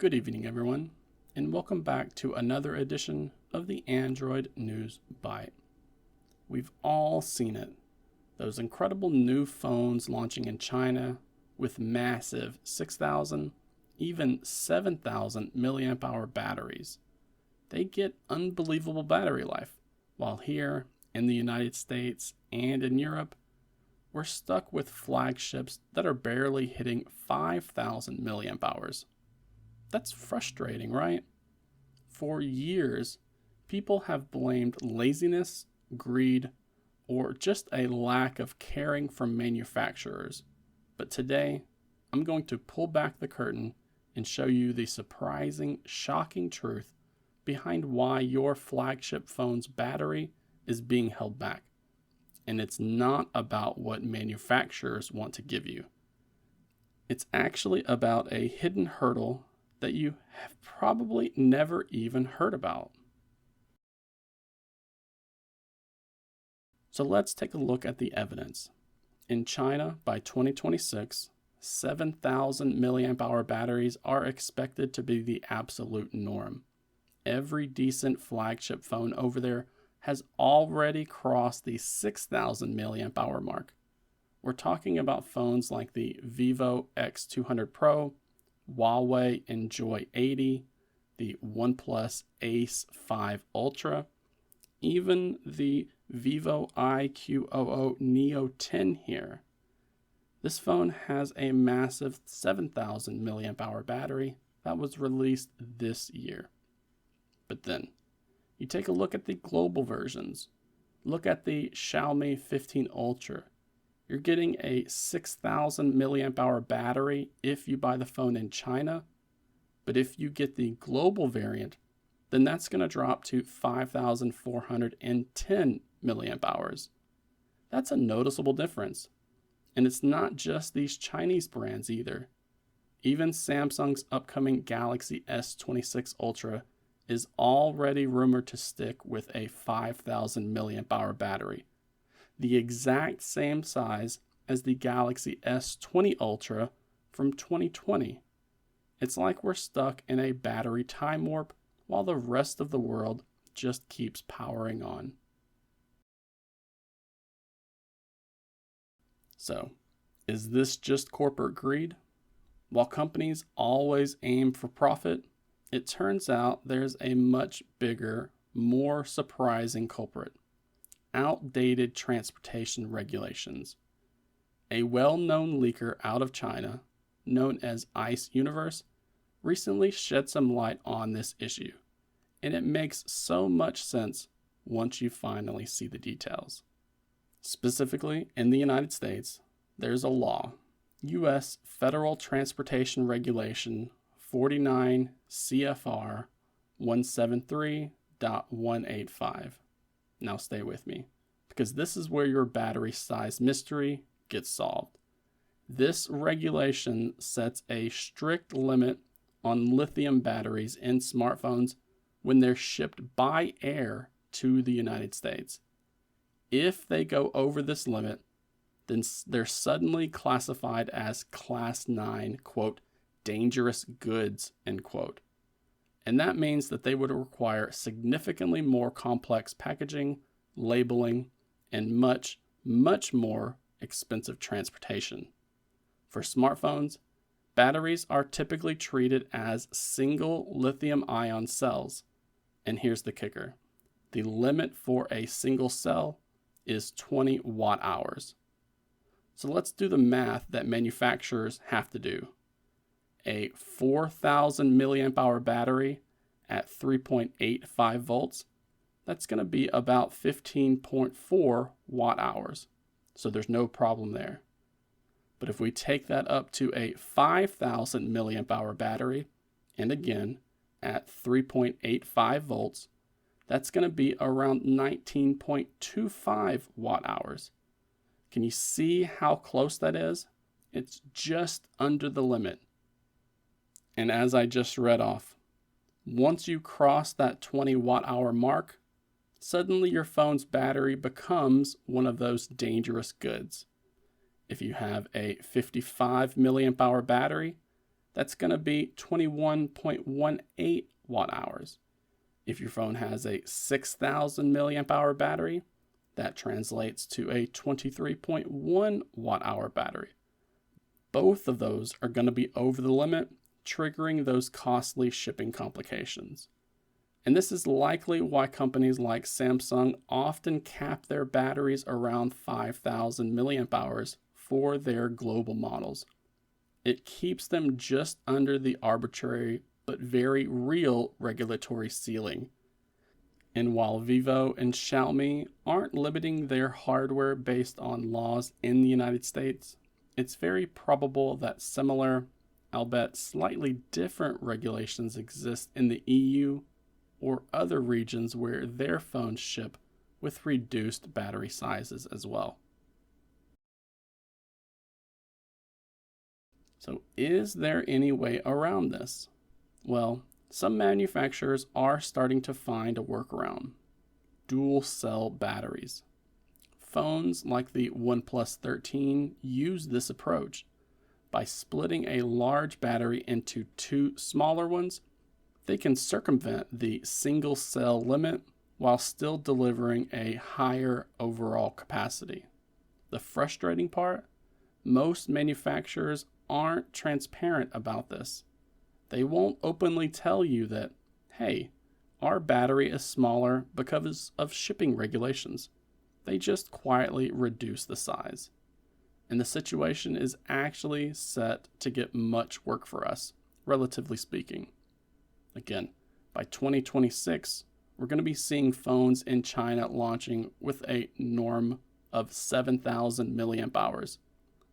Good evening, everyone, and welcome back to another edition of the Android News Bite. We've all seen it. Those incredible new phones launching in China with massive 6,000, even 7,000 milliamp hour batteries. They get unbelievable battery life, while here in the United States and in Europe, we're stuck with flagships that are barely hitting 5,000 milliamp hours. That's frustrating, right? For years, people have blamed laziness, greed, or just a lack of caring from manufacturers. But today, I'm going to pull back the curtain and show you the surprising, shocking truth behind why your flagship phone's battery is being held back. And it's not about what manufacturers want to give you. It's actually about a hidden hurdle that you have probably never even heard about. So let's take a look at the evidence. In China, by 2026, 7,000 milliamp hour batteries are expected to be the absolute norm. Every decent flagship phone over there has already crossed the 6,000 milliamp hour mark. We're talking about phones like the Vivo X200 Pro, Huawei Enjoy 80, the OnePlus Ace 5 Ultra, even the Vivo iQOO Neo 10 here. This phone has a massive 7,000 milliamp hour battery that was released this year. But then, you take a look at the global versions. Look at the Xiaomi 15 Ultra. You're getting a 6,000 milliamp hour battery if you buy the phone in China. But if you get the global variant, then that's going to drop to 5,410 milliamp hours. That's a noticeable difference. And it's not just these Chinese brands either. Even Samsung's upcoming Galaxy S26 Ultra is already rumored to stick with a 5,000 milliamp hour battery, the exact same size as the Galaxy S20 Ultra from 2020. It's like we're stuck in a battery time warp while the rest of the world just keeps powering on. So, is this just corporate greed? While companies always aim for profit, it turns out there's a much bigger, more surprising culprit: outdated transportation regulations. A well-known leaker out of China, known as Ice Universe, recently shed some light on this issue, and it makes so much sense once you finally see the details. Specifically, in the United States, there's a law, U.S. Federal Transportation Regulation 49 CFR 173.185. Now stay with me, because this is where your battery size mystery gets solved. This regulation sets a strict limit on lithium batteries in smartphones when they're shipped by air to the United States. If they go over this limit, then they're suddenly classified as Class 9, quote, dangerous goods, end quote. And that means that they would require significantly more complex packaging, labeling, and much, much more expensive transportation. For smartphones, batteries are typically treated as single lithium-ion cells. And here's the kicker: the limit for a single cell is 20 watt-hours. So let's do the math that manufacturers have to do. A 4,000 milliamp hour battery at 3.85 volts, that's going to be about 15.4 watt-hours. So there's no problem there. But if we take that up to a 5,000 milliamp hour battery, and again at 3.85 volts, that's going to be around 19.25 watt-hours. Can you see how close that is? It's just under the limit. And as I just read off, once you cross that 20 watt-hour mark, suddenly your phone's battery becomes one of those dangerous goods. If you have a 55 milliamp hour battery, that's going to be 21.18 watt hours. If your phone has a 6,000 milliamp hour battery, that translates to a 23.1 watt hour battery. Both of those are going to be over the limit, triggering those costly shipping complications. And this is likely why companies like Samsung often cap their batteries around 5,000 milliamp hours for their global models. It keeps them just under the arbitrary but very real regulatory ceiling. And while Vivo and Xiaomi aren't limiting their hardware based on laws in the United States, it's very probable that similar, albeit slightly different regulations exist in the EU or other regions where their phones ship with reduced battery sizes as well. So is there any way around this? Well, some manufacturers are starting to find a workaround: dual cell batteries. Phones like the OnePlus 13 use this approach. By splitting a large battery into two smaller ones, they can circumvent the single cell limit while still delivering a higher overall capacity. The frustrating part? Most manufacturers aren't transparent about this. They won't openly tell you that, hey, our battery is smaller because of shipping regulations. They just quietly reduce the size. And the situation is actually set to get much work for us, relatively speaking. Again, by 2026, we're going to be seeing phones in China launching with a norm of 7,000 milliamp hours.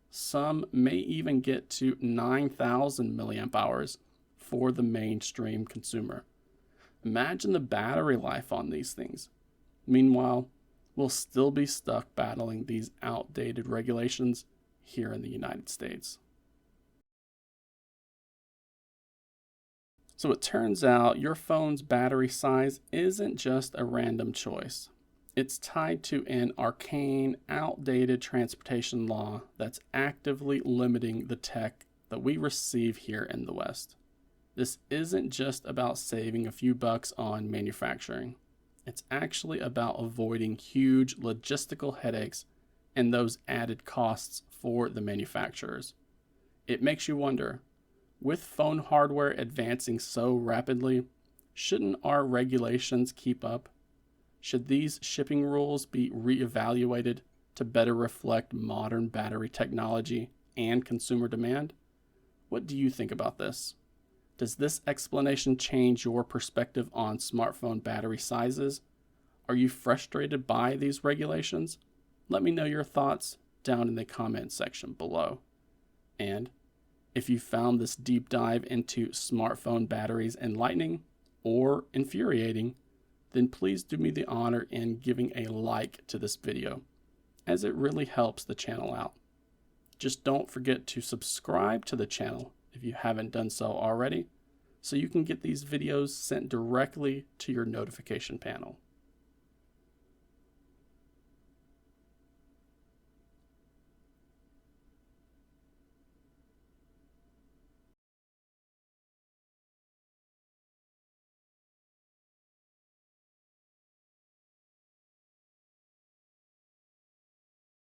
Some may even get to 9,000 milliamp hours for the mainstream consumer. Imagine the battery life on these things. Meanwhile, we'll still be stuck battling these outdated regulations here in the United States. So it turns out your phone's battery size isn't just a random choice. It's tied to an arcane, outdated transportation law that's actively limiting the tech that we receive here in the West. This isn't just about saving a few bucks on manufacturing. It's actually about avoiding huge logistical headaches and those added costs for the manufacturers. It makes you wonder, with phone hardware advancing so rapidly, shouldn't our regulations keep up? Should these shipping rules be reevaluated to better reflect modern battery technology and consumer demand? What do you think about this? Does this explanation change your perspective on smartphone battery sizes? Are you frustrated by these regulations? Let me know your thoughts down in the comment section below. And if you found this deep dive into smartphone batteries enlightening or infuriating, then please do me the honor in giving a like to this video, as it really helps the channel out. Just don't forget to subscribe to the channel if you haven't done so already, so you can get these videos sent directly to your notification panel.